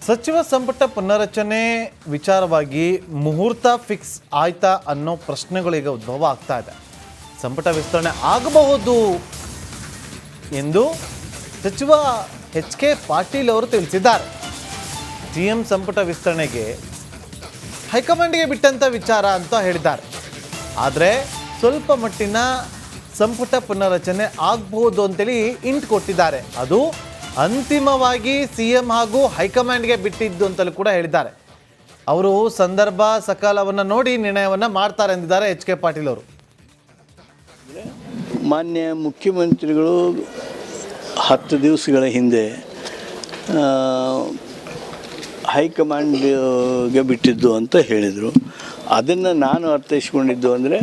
ಸಚಿವ ಸಂಪುಟ ಪುನರಚನೆ ವಿಚಾರವಾಗಿ ಮುಹೂರ್ತ ಫಿಕ್ಸ್ ಆಯ್ತಾ ಅನ್ನೋ ಪ್ರಶ್ನೆಗಳೀಗ ಉದ್ಭವ ಆಗ್ತಾ ಇದೆ. ಸಂಪುಟ ವಿಸ್ತರಣೆ ಆಗಬಹುದು ಎಂದು ಸಚಿವ ಎಚ್ ಕೆ ಪಾಟೀಲ್ ಅವರು ತಿಳಿಸಿದ್ದಾರೆ. ಸಿಎಂ ಸಂಪುಟ ವಿಸ್ತರಣೆಗೆ ಹೈಕಮಾಂಡ್ಗೆ ಬಿಟ್ಟಂತ ವಿಚಾರ ಅಂತ ಹೇಳಿದ್ದಾರೆ. ಆದರೆ ಸ್ವಲ್ಪ ಮಟ್ಟಿನ ಸಂಪುಟ ಪುನರಚನೆ ಆಗಬಹುದು ಅಂತೇಳಿ ಇಂಟ್ ಕೊಟ್ಟಿದ್ದಾರೆ. ಅದು ಅಂತಿಮವಾಗಿ ಸಿಎಂ ಹಾಗೂ ಹೈಕಮಾಂಡ್ಗೆ ಬಿಟ್ಟಿದ್ದು ಅಂತಲೂ ಕೂಡ ಹೇಳಿದ್ದಾರೆ. ಅವರು ಸಂದರ್ಭ ಸಕಾಲವನ್ನು ನೋಡಿ ನಿರ್ಣಯವನ್ನು ಮಾಡ್ತಾರೆ ಎಂದಿದ್ದಾರೆ ಎಚ್ ಕೆ ಪಾಟೀಲ್ ಅವರು. ಮಾನ್ಯ ಮುಖ್ಯಮಂತ್ರಿಗಳು 10 ದಿವಸಗಳ ಹಿಂದೆ ಹೈಕಮಾಂಡ್ಗೆ ಬಿಟ್ಟಿದ್ದು ಅಂತ ಹೇಳಿದರು. ಅದನ್ನು ನಾನು ಅರ್ಥೈಸ್ಕೊಂಡಿದ್ದು ಅಂದರೆ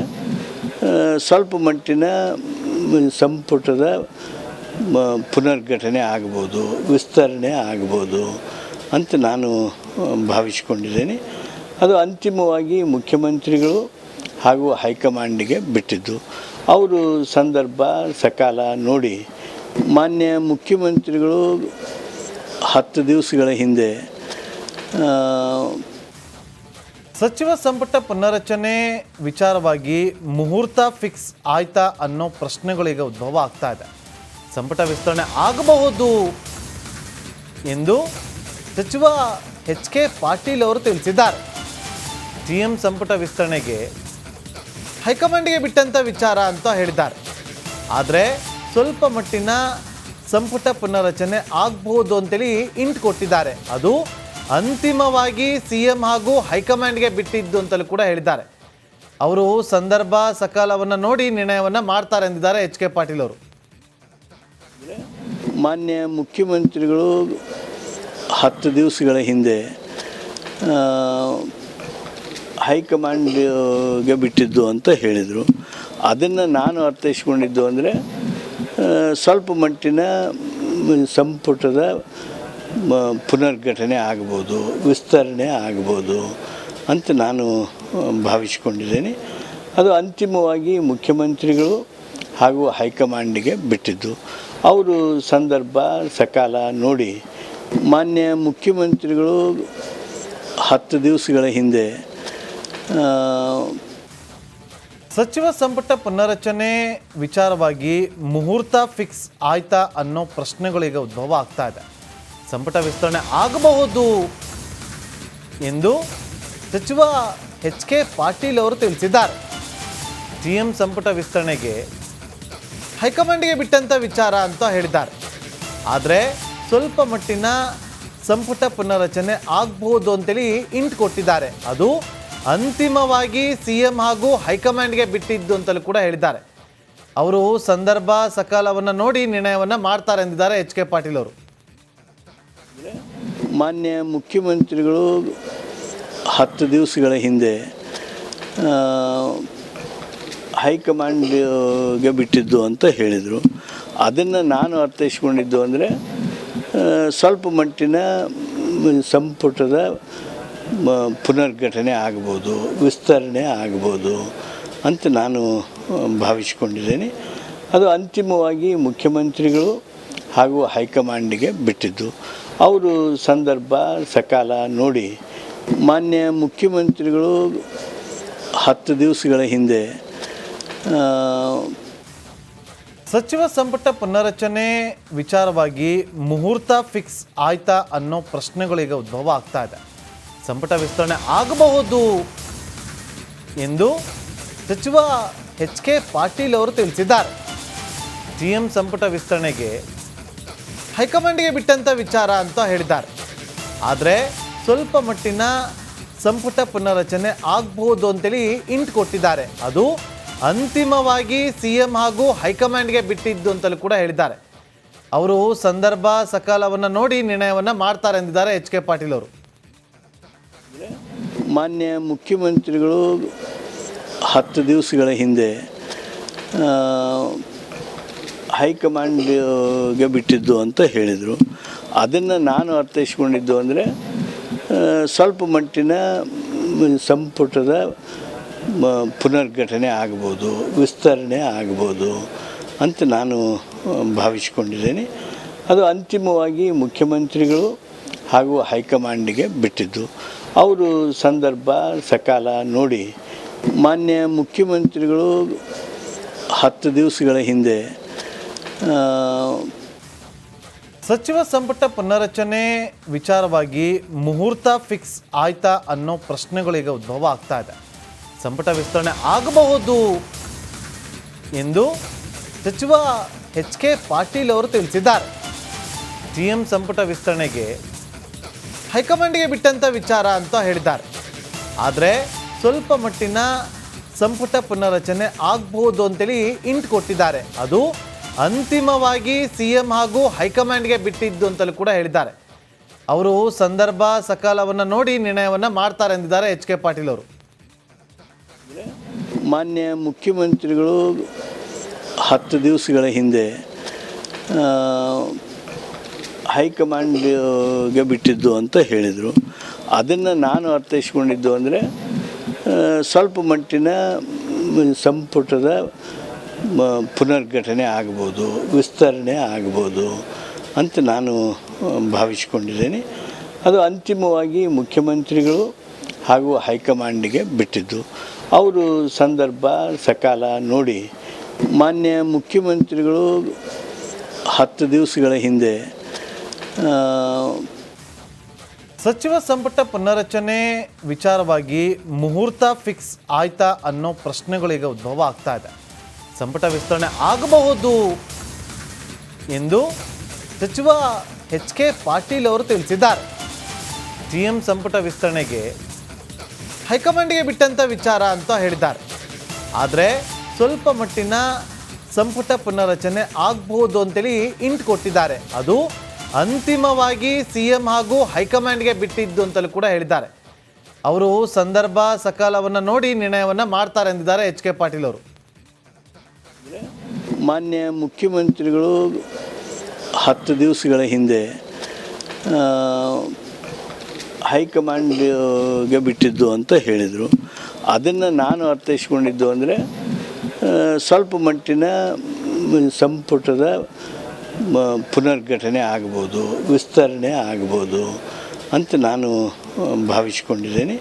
ಸ್ವಲ್ಪ ಮಟ್ಟಿನ ಸಂಪುಟದ ಪುನರ್ಘಟನೆ ಆಗ್ಬೋದು, ವಿಸ್ತರಣೆ ಆಗ್ಬೋದು ಅಂತ ನಾನು ಭಾವಿಸ್ಕೊಂಡಿದ್ದೇನೆ. ಅದು ಅಂತಿಮವಾಗಿ ಮುಖ್ಯಮಂತ್ರಿಗಳು ಹಾಗೂ ಹೈಕಮಾಂಡ್ಗೆ ಬಿಟ್ಟಿದ್ದು. ಅವರು ಸಂದರ್ಭ ಸಕಾಲ ನೋಡಿ ಮಾನ್ಯ ಮುಖ್ಯಮಂತ್ರಿಗಳು 10 ದಿವಸಗಳ ಹಿಂದೆ ಸಚಿವ ಸಂಪುಟ ಪುನರಚನೆ ವಿಚಾರವಾಗಿ ಮುಹೂರ್ತ ಫಿಕ್ಸ್ ಆಯ್ತಾ ಅನ್ನೋ ಪ್ರಶ್ನೆಗಳೀಗ ಉದ್ಭವ ಆಗ್ತಾ ಇದೆ. ಸಂಪುಟ ವಿಸ್ತರಣೆ ಆಗಬಹುದು ಎಂದು ಸಚಿವ ಎಚ್ ಕೆ ಪಾಟೀಲ್ ಅವರು ತಿಳಿಸಿದ್ದಾರೆ. ಸಿಎಂ ಸಂಪುಟ ವಿಸ್ತರಣೆಗೆ ಹೈಕಮಾಂಡ್ಗೆ ಬಿಟ್ಟಂತ ವಿಚಾರ ಅಂತ ಹೇಳಿದ್ದಾರೆ. ಆದರೆ ಸ್ವಲ್ಪ ಮಟ್ಟಿನ ಸಂಪುಟ ಪುನರಚನೆ ಆಗಬಹುದು ಅಂತೇಳಿ ಇಂಟ್ ಕೊಟ್ಟಿದ್ದಾರೆ. ಅದು ಅಂತಿಮವಾಗಿ ಸಿಎಂ ಹಾಗೂ ಹೈಕಮಾಂಡ್ಗೆ ಬಿಟ್ಟಿದ್ದು ಅಂತಲೂ ಕೂಡ ಹೇಳಿದ್ದಾರೆ. ಅವರು ಸಂದರ್ಭ ಸಕಾಲವನ್ನು ನೋಡಿ ನಿರ್ಣಯವನ್ನು ಮಾಡ್ತಾರೆ ಎಂದಿದ್ದಾರೆ ಎಚ್ ಕೆ ಪಾಟೀಲ್ ಅವರು. ಮಾನ್ಯ ಮುಖ್ಯಮಂತ್ರಿಗಳು 10 ದಿವಸಗಳ ಹಿಂದೆ ಹೈಕಮಾಂಡ್ಗೆ ಬಿಟ್ಟಿದ್ದು ಅಂತ ಹೇಳಿದರು. ಅದನ್ನು ನಾನು ಅರ್ಥೈಸ್ಕೊಂಡಿದ್ದು ಅಂದರೆ ಸ್ವಲ್ಪ ಮಟ್ಟಿನ ಸಂಪುಟದ ಪುನರ್ಘಟನೆ ಆಗ್ಬೋದು, ವಿಸ್ತರಣೆ ಆಗ್ಬೋದು ಅಂತ ನಾನು ಭಾವಿಸ್ಕೊಂಡಿದ್ದೇನೆ. ಅದು ಅಂತಿಮವಾಗಿ ಮುಖ್ಯಮಂತ್ರಿಗಳು ಹಾಗೂ ಹೈಕಮಾಂಡ್ಗೆ ಬಿಟ್ಟಿದ್ದು. ಅವರು ಸಂದರ್ಭ ಸಕಾಲ ನೋಡಿ ಮಾನ್ಯ ಮುಖ್ಯಮಂತ್ರಿಗಳು 10 ದಿವಸಗಳ ಹಿಂದೆ ಸಚಿವ ಸಂಪುಟ ಪುನರಚನೆ ವಿಚಾರವಾಗಿ ಮುಹೂರ್ತ ಫಿಕ್ಸ್ ಆಯ್ತಾ ಅನ್ನೋ ಪ್ರಶ್ನೆಗಳೀಗ ಉದ್ಭವ ಆಗ್ತಾ ಇದೆ. ಸಂಪುಟ ವಿಸ್ತರಣೆ ಆಗಬಹುದು ಎಂದು ಸಚಿವ ಎಚ್ ಕೆ ಪಾಟೀಲ್ ಅವರು ತಿಳಿಸಿದ್ದಾರೆ. ಸಿಎಂ ಸಂಪುಟ ವಿಸ್ತರಣೆಗೆ ಹೈಕಮಾಂಡ್ಗೆ ಬಿಟ್ಟಂತ ವಿಚಾರ ಅಂತ ಹೇಳಿದ್ದಾರೆ. ಆದರೆ ಸ್ವಲ್ಪ ಮಟ್ಟಿನ ಸಂಪುಟ ಪುನರಚನೆ ಆಗಬಹುದು ಅಂತೇಳಿ ಇಂಟ್ ಕೊಟ್ಟಿದ್ದಾರೆ. ಅದು ಅಂತಿಮವಾಗಿ ಸಿಎಂ ಹಾಗೂ ಹೈಕಮಾಂಡ್ಗೆ ಬಿಟ್ಟಿದ್ದು ಅಂತಲೂ ಕೂಡ ಹೇಳಿದ್ದಾರೆ. ಅವರು ಸಂದರ್ಭ ಸಕಾಲವನ್ನು ನೋಡಿ ನಿರ್ಣಯವನ್ನು ಮಾಡ್ತಾರೆ ಎಂದಿದ್ದಾರೆ ಎಚ್ ಕೆ ಪಾಟೀಲ್ ಅವರು. ಮಾನ್ಯ ಮುಖ್ಯಮಂತ್ರಿಗಳು 10 ದಿವಸಗಳ ಹಿಂದೆ ಹೈಕಮಾಂಡ್ಗೆ ಬಿಟ್ಟಿದ್ದು ಅಂತ ಹೇಳಿದರು. ಅದನ್ನು ನಾನು ಅರ್ಥೈಸ್ಕೊಂಡಿದ್ದು ಅಂದರೆ ಸ್ವಲ್ಪ ಮಟ್ಟಿನ ಸಂಪುಟದ ಪುನರ್ಘಟನೆ ಆಗ್ಬೋದು, ವಿಸ್ತರಣೆ ಆಗ್ಬೋದು ಅಂತ ನಾನು ಭಾವಿಸ್ಕೊಂಡಿದ್ದೇನೆ. ಅದು ಅಂತಿಮವಾಗಿ ಮುಖ್ಯಮಂತ್ರಿಗಳು ಹಾಗೂ ಹೈಕಮಾಂಡ್ಗೆ ಬಿಟ್ಟಿದ್ದು. ಅವರು ಸಂದರ್ಭ ಸಕಾಲ ನೋಡಿ ಮಾನ್ಯ ಮುಖ್ಯಮಂತ್ರಿಗಳು 10 ದಿವಸಗಳ ಹಿಂದೆ ಸಚಿವ ಸಂಪುಟ ಪುನರಚನೆ ವಿಚಾರವಾಗಿ ಮುಹೂರ್ತ ಫಿಕ್ಸ್ ಆಯ್ತಾ ಅನ್ನೋ ಪ್ರಶ್ನೆಗಳೀಗ ಉದ್ಭವ ಆಗ್ತಾ ಇದೆ. ಸಂಪುಟ ವಿಸ್ತರಣೆ ಆಗಬಹುದು ಎಂದು ಸಚಿವ ಎಚ್ ಕೆ ಪಾಟೀಲ್ ಅವರು ತಿಳಿಸಿದ್ದಾರೆ. ಸಿಎಂ ಸಂಪುಟ ವಿಸ್ತರಣೆಗೆ ಹೈಕಮಾಂಡ್ಗೆ ಬಿಟ್ಟಂತ ವಿಚಾರ ಅಂತ ಹೇಳಿದ್ದಾರೆ. ಆದರೆ ಸ್ವಲ್ಪ ಮಟ್ಟಿನ ಸಂಪುಟ ಪುನರಚನೆ ಆಗಬಹುದು ಅಂತೇಳಿ ಇಂಟ್ ಕೊಟ್ಟಿದ್ದಾರೆ. ಅದು ಅಂತಿಮವಾಗಿ ಸಿಎಂ ಹಾಗೂ ಹೈಕಮಾಂಡ್ಗೆ ಬಿಟ್ಟಿದ್ದು ಅಂತಲೂ ಕೂಡ ಹೇಳಿದ್ದಾರೆ. ಅವರು ಸಂದರ್ಭ ಸಕಾಲವನ್ನು ನೋಡಿ ನಿರ್ಣಯವನ್ನು ಮಾಡ್ತಾರೆ ಎಂದಿದ್ದಾರೆ ಎಚ್ ಕೆ ಪಾಟೀಲ್ ಅವರು. ಮಾನ್ಯ ಮುಖ್ಯಮಂತ್ರಿಗಳು 10 ದಿವಸಗಳ ಹಿಂದೆ ಹೈಕಮಾಂಡ್ಗೆ ಬಿಟ್ಟಿದ್ದು ಅಂತ ಹೇಳಿದರು. ಅದನ್ನು ನಾನು ಅರ್ಥೈಸ್ಕೊಂಡಿದ್ದು ಅಂದರೆ ಸ್ವಲ್ಪ ಮಟ್ಟಿನ ಸಂಪುಟದ ಪುನರ್ಘಟನೆ ಆಗ್ಬೋದು, ವಿಸ್ತರಣೆ ಆಗ್ಬೋದು ಅಂತ ನಾನು ಭಾವಿಸ್ಕೊಂಡಿದ್ದೇನೆ. ಅದು ಅಂತಿಮವಾಗಿ ಮುಖ್ಯಮಂತ್ರಿಗಳು ಹಾಗೂ ಹೈಕಮಾಂಡಿಗೆ ಬಿಟ್ಟಿದ್ದು. ಅವರು ಸಂದರ್ಭ ಸಕಾಲ ನೋಡಿ ಮಾನ್ಯ ಮುಖ್ಯಮಂತ್ರಿಗಳು 10 ದಿವಸಗಳ ಹಿಂದೆ ಸಚಿವ ಸಂಪುಟ ಪುನರಚನೆ ವಿಚಾರವಾಗಿ ಮುಹೂರ್ತ ಫಿಕ್ಸ್ ಆಯ್ತಾ ಅನ್ನೋ ಪ್ರಶ್ನೆಗಳೀಗ ಉದ್ಭವ ಆಗ್ತಾ ಇದೆ. ಸಂಪುಟ ವಿಸ್ತರಣೆ ಆಗಬಹುದು ಎಂದು ಸಚಿವ HK ಪಾಟೀಲ್ ಅವರು ತಿಳಿಸಿದ್ದಾರೆ. CM ಸಂಪುಟ ವಿಸ್ತರಣೆಗೆ ಹೈಕಮಾಂಡ್ಗೆ ಬಿಟ್ಟಂಥ ವಿಚಾರ ಅಂತ ಹೇಳಿದ್ದಾರೆ. ಆದರೆ ಸ್ವಲ್ಪ ಮಟ್ಟಿನ ಸಂಪುಟ ಪುನರಚನೆ ಆಗಬಹುದು ಅಂತೇಳಿ ಇಂಟ್ ಕೊಟ್ಟಿದ್ದಾರೆ. ಅದು ಅಂತಿಮವಾಗಿ CM ಹಾಗೂ ಹೈಕಮಾಂಡ್ಗೆ ಬಿಟ್ಟಿದ್ದು ಅಂತಲೂ ಕೂಡ ಹೇಳಿದ್ದಾರೆ. ಅವರು ಸಂದರ್ಭ ಸಕಾಲವನ್ನು ನೋಡಿ ನಿರ್ಣಯವನ್ನು ಮಾಡ್ತಾರೆ ಎಂದಿದ್ದಾರೆ HK ಪಾಟೀಲ್ ಅವರು. ಮಾನ್ಯ ಮುಖ್ಯಮಂತ್ರಿಗಳು 10 ದಿವಸಗಳ ಹಿಂದೆ ಹೈಕಮಾಂಡ್ಗೆ ಬಿಟ್ಟಿದ್ದು ಅಂತ ಹೇಳಿದರು. ಅದನ್ನು ನಾನು ಅರ್ಥೈಸ್ಕೊಂಡಿದ್ದು ಅಂದರೆ ಸ್ವಲ್ಪ ಮಟ್ಟಿನ ಸಂಪುಟದ ಪುನರ್ಗಠನೆ ಆಗ್ಬೋದು, ವಿಸ್ತರಣೆ ಆಗ್ಬೋದು ಅಂತ ನಾನು ಭಾವಿಸ್ಕೊಂಡಿದ್ದೇನೆ. ಅದು ಅಂತಿಮವಾಗಿ ಮುಖ್ಯಮಂತ್ರಿಗಳು ಹಾಗೂ ಹೈಕಮಾಂಡಿಗೆ ಬಿಟ್ಟಿದ್ದು. ಅವರು ಸಂದರ್ಭ ಸಕಾಲ ನೋಡಿ ಮಾನ್ಯ ಮುಖ್ಯಮಂತ್ರಿಗಳು 10 ದಿವಸಗಳ ಹಿಂದೆ ಸಚಿವ ಸಂಪುಟ ಪುನರಚನೆ ವಿಚಾರವಾಗಿ ಮುಹೂರ್ತ ಫಿಕ್ಸ್ ಆಯ್ತಾ ಅನ್ನೋ ಪ್ರಶ್ನೆಗಳೀಗ ಉದ್ಭವ ಆಗ್ತಾ ಇದೆ. ಸಂಪುಟ ವಿಸ್ತರಣೆ ಆಗಬಹುದು ಎಂದು ಸಚಿವ HK ಪಾಟೀಲ್ ಅವರು ತಿಳಿಸಿದ್ದಾರೆ. CM ಸಂಪುಟ ವಿಸ್ತರಣೆಗೆ ಹೈಕಮಾಂಡ್ಗೆ ಬಿಟ್ಟಂಥ ವಿಚಾರ ಅಂತ ಹೇಳಿದ್ದಾರೆ. ಆದರೆ ಸ್ವಲ್ಪ ಮಟ್ಟಿನ ಸಂಪುಟ ಪುನರಚನೆ ಆಗಬಹುದು ಅಂತೇಳಿ ಇಂಟ್ ಕೊಟ್ಟಿದ್ದಾರೆ. ಅದು ಅಂತಿಮವಾಗಿ CM ಹಾಗೂ ಹೈಕಮಾಂಡ್ಗೆ ಬಿಟ್ಟಿದ್ದು ಅಂತಲೂ ಕೂಡ ಹೇಳಿದ್ದಾರೆ. ಅವರು ಸಂದರ್ಭ ಸಕಾಲವನ್ನು ನೋಡಿ ನಿರ್ಣಯವನ್ನು ಮಾಡ್ತಾರೆ ಎಂದಿದ್ದಾರೆ HK ಪಾಟೀಲ್ ಅವರು. ಮಾನ್ಯ ಮುಖ್ಯಮಂತ್ರಿಗಳು 10 ದಿವಸಗಳ ಹಿಂದೆ ಹೈಕಮಾಂಡ್ಗೆ ಬಿಟ್ಟಿದ್ದು ಅಂತ ಹೇಳಿದರು. ಅದನ್ನು ನಾನು ಅರ್ಥೈಸ್ಕೊಂಡಿದ್ದು ಅಂದರೆ ಸ್ವಲ್ಪ ಮಟ್ಟಿನ ಸಂಪುಟದ ಪುನರ್ಗಠನೆ ಆಗ್ಬೋದು, ವಿಸ್ತರಣೆ ಆಗ್ಬೋದು ಅಂತ ನಾನು ಭಾವಿಸ್ಕೊಂಡಿದ್ದೇನೆ.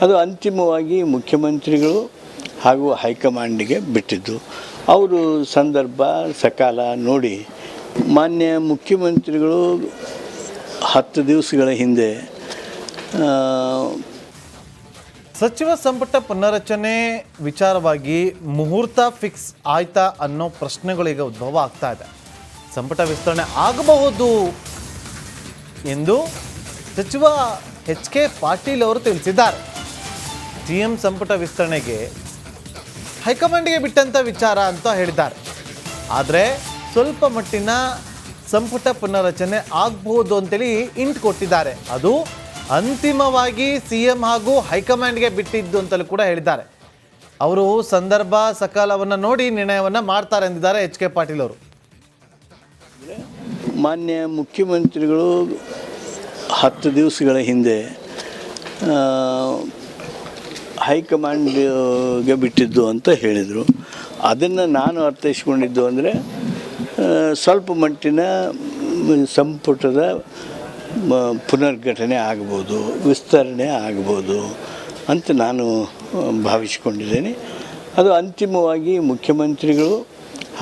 ಅದು ಅಂತಿಮವಾಗಿ ಮುಖ್ಯಮಂತ್ರಿಗಳು ಹಾಗೂ ಹೈಕಮಾಂಡಿಗೆ ಬಿಟ್ಟಿದ್ದು. ಅವರು ಸಂದರ್ಭ ಸಕಾಲ ನೋಡಿ ಮಾನ್ಯ ಮುಖ್ಯಮಂತ್ರಿಗಳು 10 ದಿವಸಗಳ ಹಿಂದೆ ಸಚಿವ ಸಂಪುಟ ಪುನರಚನೆ ವಿಚಾರವಾಗಿ ಮುಹೂರ್ತ ಫಿಕ್ಸ್ ಆಯ್ತಾ ಅನ್ನೋ ಪ್ರಶ್ನೆಗಳೀಗ ಉದ್ಭವ ಆಗ್ತಾ ಇದೆ. ಸಂಪುಟ ವಿಸ್ತರಣೆ ಆಗಬಹುದು ಎಂದು ಸಚಿವ HK ಪಾಟೀಲ್ ಅವರು ತಿಳಿಸಿದ್ದಾರೆ. CM ಸಂಪುಟ ವಿಸ್ತರಣೆಗೆ ಹೈಕಮಾಂಡ್ಗೆ ಬಿಟ್ಟಂಥ ವಿಚಾರ ಅಂತ ಹೇಳಿದ್ದಾರೆ. ಆದರೆ ಸ್ವಲ್ಪ ಮಟ್ಟಿನ ಸಂಪುಟ ಪುನರಚನೆ ಆಗಬಹುದು ಅಂತೇಳಿ ಇಂಟ್ ಕೊಟ್ಟಿದ್ದಾರೆ. ಅದು ಅಂತಿಮವಾಗಿ CM ಹಾಗೂ ಹೈಕಮಾಂಡ್ಗೆ ಬಿಟ್ಟಿದ್ದು ಅಂತಲೂ ಕೂಡ ಹೇಳಿದ್ದಾರೆ. ಅವರು ಸಂದರ್ಭ ಸಕಾಲವನ್ನು ನೋಡಿ ನಿರ್ಣಯವನ್ನು ಮಾಡ್ತಾರೆ ಎಂದಿದ್ದಾರೆ HK ಪಾಟೀಲ್ ಅವರು. ಮಾನ್ಯ ಮುಖ್ಯಮಂತ್ರಿಗಳು 10 ದಿವಸಗಳ ಹಿಂದೆ ಹೈಕಮಾಂಡ್ಗೆ ಬಿಟ್ಟಿದ್ದು ಅಂತ ಹೇಳಿದರು. ಅದನ್ನು ನಾನು ಅರ್ಥೈಸ್ಕೊಂಡಿದ್ದು ಅಂದರೆ ಸ್ವಲ್ಪ ಮಟ್ಟಿನ ಸಂಪುಟದ ಪುನರ್ಗಠನೆ ಆಗ್ಬೋದು, ವಿಸ್ತರಣೆ ಆಗ್ಬೋದು ಅಂತ ನಾನು ಭಾವಿಸ್ಕೊಂಡಿದ್ದೇನೆ. ಅದು ಅಂತಿಮವಾಗಿ ಮುಖ್ಯಮಂತ್ರಿಗಳು